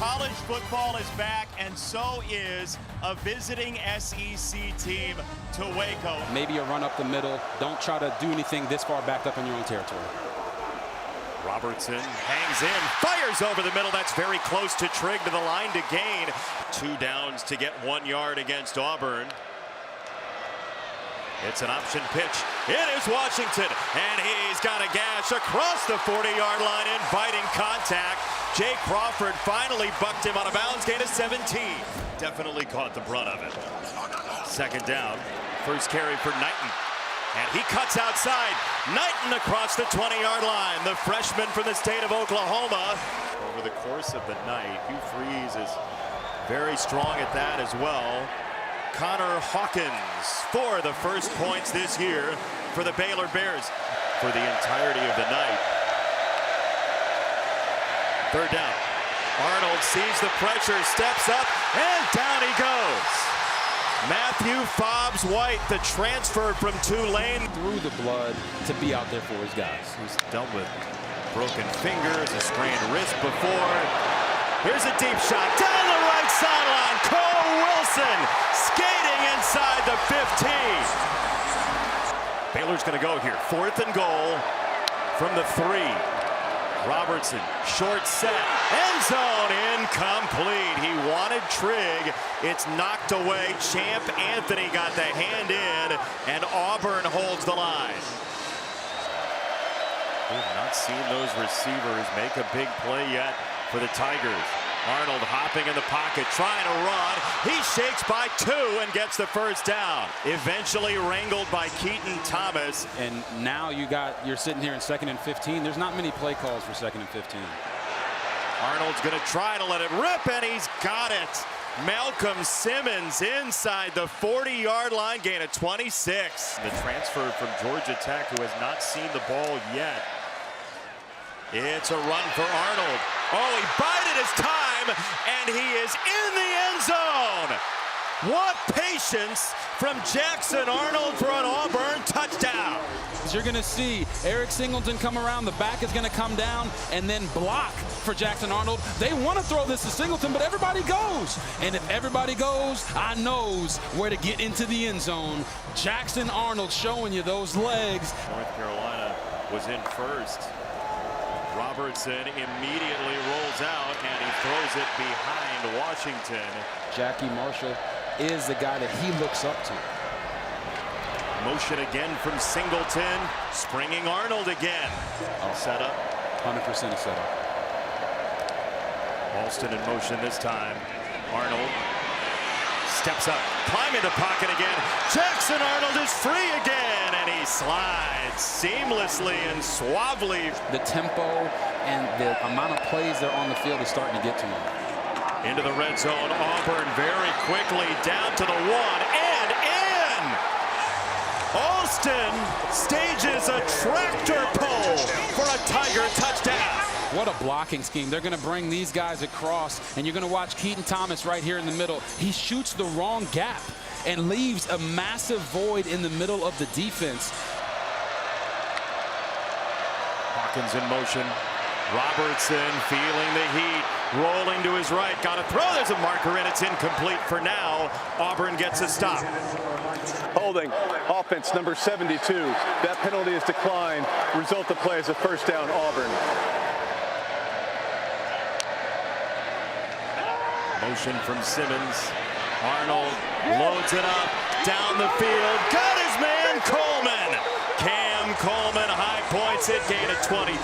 College football is back, and so is a visiting SEC team to Waco. Maybe a run up the middle. Don't try to do anything this far backed up in your own territory. Robertson hangs in, fires over the middle. That's very close to Trigg to the line to gain. 2 downs to get 1 yard against Auburn. It's an option pitch. It is Washington, and he's got a gash across the 40-yard line, inviting contact. Jay Crawford finally bucked him out of bounds, gain of 17. Definitely caught the brunt of it. 2nd down, first carry for Knighton. And he cuts outside. Knighton across the 20-yard line. The freshman from the state of Oklahoma. Over the course of the night, Hugh Freeze is very strong at that as well. Connor Hawkins for the first points this year for the Baylor Bears for the entirety of the night. 3rd down. Arnold sees the pressure, steps up, and down he goes. Matthew Fobbs White, the transfer from Tulane. Through the blood to be out there for his guys. He's dealt with broken fingers, a sprained wrist before. Here's a deep shot down the right sideline. Cole Wilson skating inside the 15. Baylor's going to go here. 4th and goal from the 3. Robertson, short set, end zone, incomplete. He wanted Trigg. It's knocked away. Champ Anthony got the hand in, and Auburn holds the line. We have not seen those receivers make a big play yet for the Tigers. Arnold hopping in the pocket, trying to run. He shakes by 2 and gets the first down. Eventually wrangled by Keaton Thomas. And now you're sitting here in 2nd and 15. There's not many play calls for 2nd and 15. Arnold's going to try to let it rip, and he's got it. Malcolm Simmons inside the 40-yard line, gain of 26. The transfer from Georgia Tech, who has not seen the ball yet. It's a run for Arnold. Oh, he bided his time, and he is in the end zone. What patience from Jackson Arnold for an Auburn touchdown. You're going to see Eric Singleton come around. The back is going to come down and then block for Jackson Arnold. They want to throw this to Singleton, but everybody goes. And if everybody goes, I knows where to get into the end zone. Jackson Arnold showing you those legs. North Carolina was in first. Robertson immediately rolls out, and he throws it behind Washington. Jackie Marshall is the guy that he looks up to. Motion again from Singleton, springing Arnold again. All set up. 100% a setup. Alston in motion this time. Arnold steps up, climbing the pocket again. Jackson Arnold is free again, and he slides seamlessly and suavely. The tempo and the amount of plays that are on the field is starting to get to him. Into the red zone, Auburn very quickly down to the 1 and in. Alston stages a tractor pull for a Tiger touchdown. What a blocking scheme. They're going to bring these guys across, and you're going to watch Keaton Thomas right here in the middle. He shoots the wrong gap and leaves a massive void in the middle of the defense. Hawkins in motion. Robertson feeling the heat, rolling to his right. Got to throw. There's a marker, and it's incomplete for now. Auburn gets a stop. Holding, offense number 72. That penalty is declined. Result of play is a first down, Auburn. Motion from Simmons. Arnold loads it up, down the field. Got his man, Coleman. Cam Coleman high points it, gain of 23,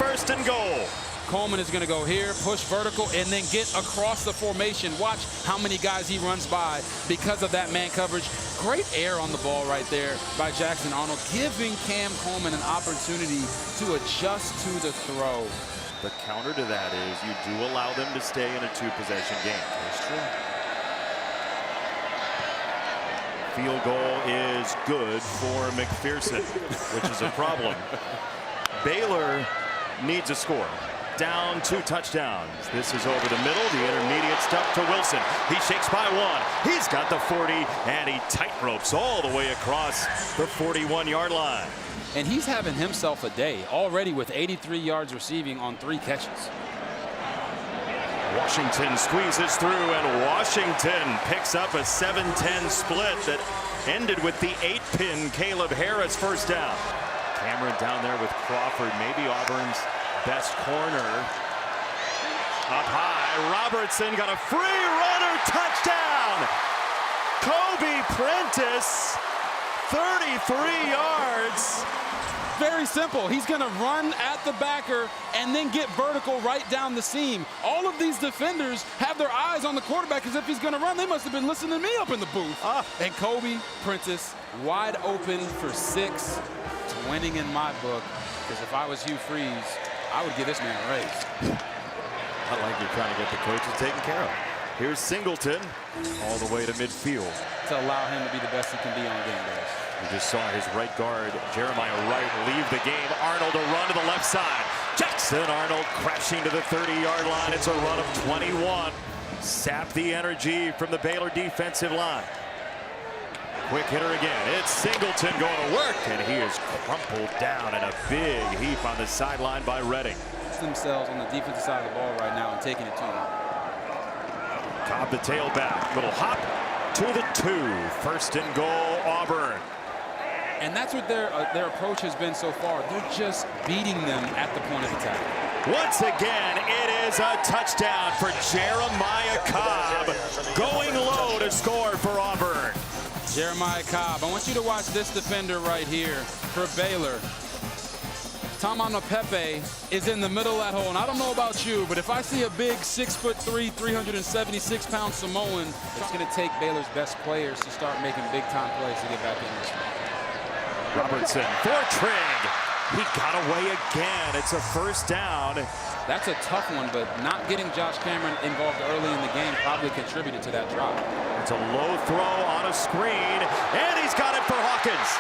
1st and goal. Coleman is going to go here, push vertical, and then get across the formation. Watch how many guys he runs by because of that man coverage. Great air on the ball right there by Jackson Arnold, giving Cam Coleman an opportunity to adjust to the throw. The counter to that is you do allow them to stay in a 2-possession game. That's true. Field goal is good for McPherson, which is a problem. Baylor needs a score. Down 2 touchdowns. This is over the middle. The intermediate stuff to Wilson. He shakes by 1. He's got the 40, and he tight ropes all the way across the 41-yard line. And he's having himself a day already with 83 yards receiving on 3 catches. Washington squeezes through, and Washington picks up a 7-10 split that ended with the 8-pin Caleb Harris first down. Cameron down there with Crawford, maybe Auburn's best corner. Up high, Robertson got a free runner, touchdown! Kobe Prentice, 33 yards. Very simple. He's going to run at the backer and then get vertical right down the seam. All of these defenders have their eyes on the quarterback as if he's going to run. They must have been listening to me up in the booth. And Kobe Prentice wide open for 6. It's winning in my book, because if I was Hugh Freeze, I would give this man a raise. I like you're trying to get the coaches taken care of. Here's Singleton all the way to midfield to allow him to be the best he can be on game days. We just saw his right guard, Jeremiah Wright, leave the game. Arnold a run to the left side. Jackson Arnold crashing to the 30-yard line. It's a run of 21. Sap the energy from the Baylor defensive line. Quick hitter again. It's Singleton going to work, and he is crumpled down in a big heap on the sideline by Redding. Themselves on the defensive side of the ball right now and taking it to him. Cobb the tailback. Little hop to the 2. 1st and goal, Auburn. And that's what their approach has been so far. They're just beating them at the point of attack. Once again, it is a touchdown for Jeremiah Cobb, going low to score for Auburn. Jeremiah Cobb. I want you to watch this defender right here for Baylor. Tamana Pepe is in the middle of that hole, and I don't know about you, but if I see a big 6'3", 376-pound Samoan, it's going to take Baylor's best players to start making big-time plays to get back in this one. Robertson for Trigg. He got away again. It's a 1st down. That's a tough one, but not getting Josh Cameron involved early in the game probably contributed to that drop. It's a low throw on a screen, and he's got it for Hawkins.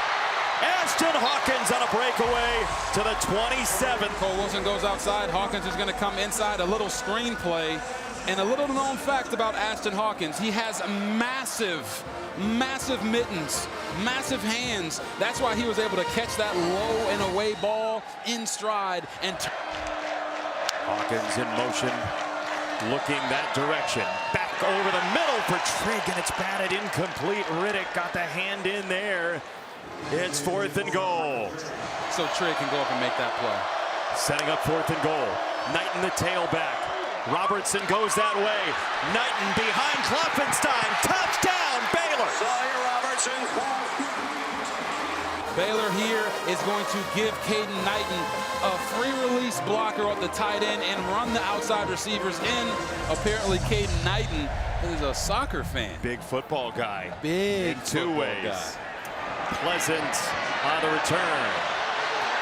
Ashton Hawkins on a breakaway to the 27th. Cole Wilson goes outside. Hawkins is going to come inside. A little screen play. And a little known fact about Ashton Hawkins, he has massive mittens, massive hands. That's why he was able to catch that low and away ball in stride. And Hawkins in motion, looking that direction. Back over the middle for Trigg, and it's batted incomplete. Riddick got the hand in there. It's 4th and goal. So Trigg can go up and make that play. Setting up 4th and goal. Knighton the tailback. Robertson goes that way. Knighton behind Klopfenstein. Touchdown, Baylor. Robertson. Baylor here is going to give Caden Knighton a free release blocker at the tight end and run the outside receivers in. Apparently Caden Knighton is a soccer fan. Big football guy. Big in 2 ways. Guy. Pleasant on the return.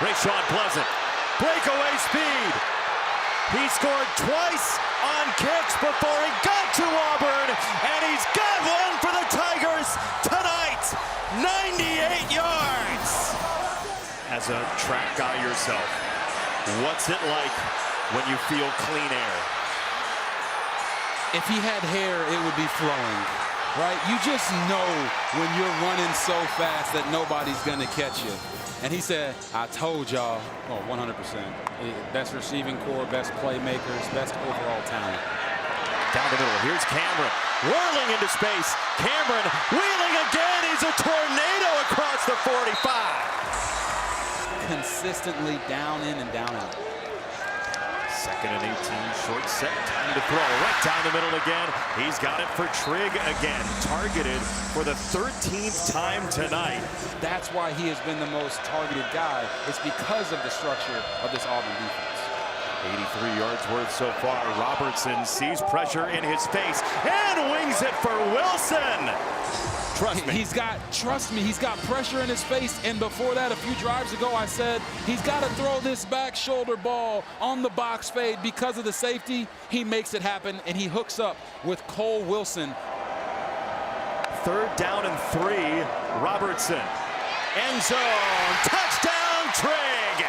Rayshawn Pleasant. Breakaway speed. He scored twice on kicks before he got to Auburn, and he's got one for the Tigers tonight. 98 yards. As a track guy yourself, what's it like when you feel clean air? If he had hair, it would be flowing. Right? You just know when you're running so fast that nobody's going to catch you. And he said, I told y'all, 100%. Best receiving core, best playmakers, best overall talent. Down the middle, here's Cameron. Whirling into space. Cameron wheeling again. He's a tornado across the 45. Consistently down in and down out. 2nd and 18, short set, time to throw. Right down the middle again. He's got it for Trigg again. Targeted for the 13th time tonight. That's why he has been the most targeted guy. It's because of the structure of this Auburn defense. 83 yards worth so far. Robertson sees pressure in his face and wings it for Wilson. Trust me. He's got pressure in his face. And before that, a few drives ago, I said he's got to throw this back shoulder ball on the box fade because of the safety. He makes it happen, and he hooks up with Cole Wilson. 3rd down and 3. Robertson. End zone. Touchdown, Trigg.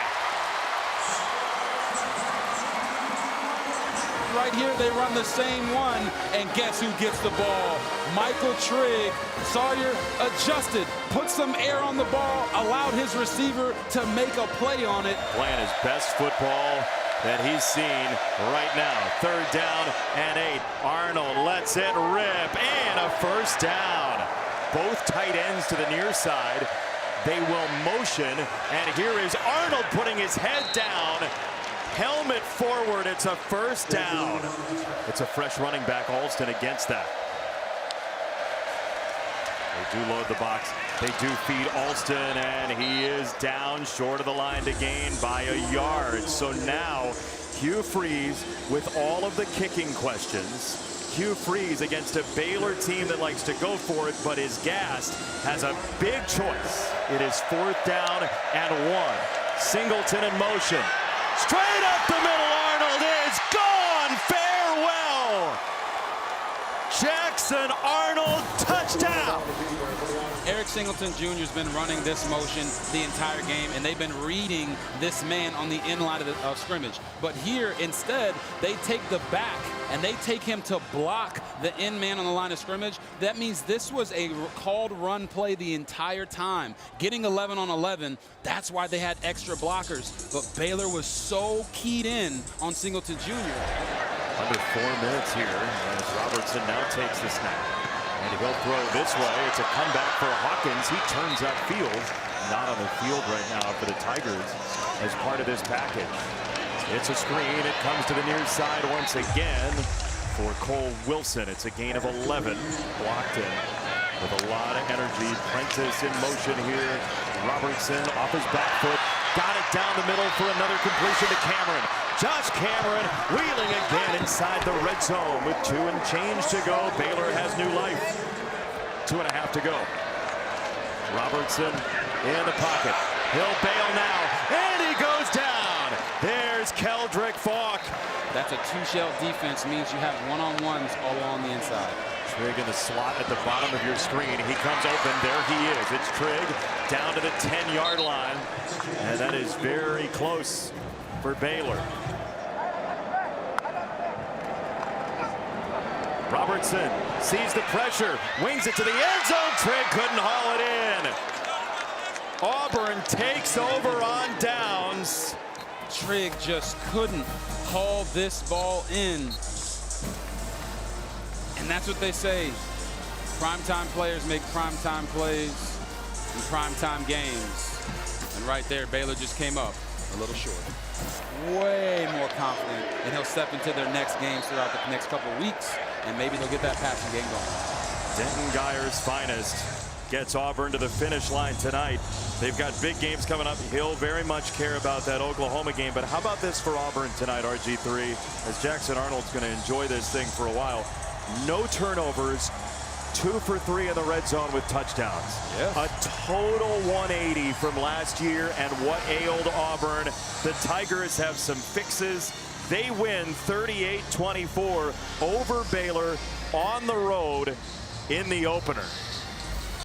Right here, they run the same one, and guess who gets the ball? Michael Trigg. Sawyer adjusted, put some air on the ball, allowed his receiver to make a play on it. Playing his best football that he's seen right now. 3rd down and 8. Arnold lets it rip, and a first down. Both tight ends to the near side. They will motion, and here is Arnold putting his head down. Helmet forward, it's a first down. It's a fresh running back, Alston, against that. They do load the box. They do feed Alston, and he is down short of the line to gain by a yard. So now Hugh Freeze with all of the kicking questions. Hugh Freeze against a Baylor team that likes to go for it but is gassed has a big choice. It is 4th down and 1. Singleton in motion. Straight up the middle, Arnold is gone. Farewell. Jackson Arnold, touchdown. Eric Singleton Jr. has been running this motion the entire game, and they've been reading this man on the in line of scrimmage. But here, instead, they take the back, and they take him to block the in man on the line of scrimmage. That means this was a called run play the entire time. Getting 11 on 11, that's why they had extra blockers. But Baylor was so keyed in on Singleton Jr. Under 4 minutes here as Robertson now takes the snap. And he'll throw this way. It's a comeback for Hawkins. He turns upfield. Not on the field right now for the Tigers as part of this package. It's a screen. It comes to the near side once again for Cole Wilson. It's a gain of 11. Blocked in with a lot of energy. Prentice in motion here. Robertson off his back foot. Got it down the middle for another completion to Cameron. Josh Cameron wheeling again inside the red zone with 2 and change to go. Baylor has new life. 2.5 to go. Robertson in the pocket. He'll bail now, and he goes down. There's Keldrick Falk. That's a 2-shell defense, means you have one-on-ones all along the inside. Trigg in the slot at the bottom of your screen. He comes open. There he is. It's Trigg down to the 10-yard line. And that is very close for Baylor. Robertson sees the pressure. Wings it to the end zone. Trigg couldn't haul it in. Auburn takes over on downs. Trigg just couldn't haul this ball in. And that's what they say. Primetime players make primetime plays in primetime games. And right there, Baylor just came up a little short. Way more confident, and he'll step into their next games throughout the next couple weeks, and maybe they'll get that passing game going. Denton Geyer's finest gets Auburn to the finish line tonight. They've got big games coming up. He'll very much care about that Oklahoma game, but how about this for Auburn tonight, RG3, as Jackson Arnold's going to enjoy this thing for a while. No turnovers, 2 for 3 in the red zone with touchdowns. Yes. A total 180 from last year, and what ailed Auburn. The Tigers have some fixes. They win 38-24 over Baylor on the road in the opener.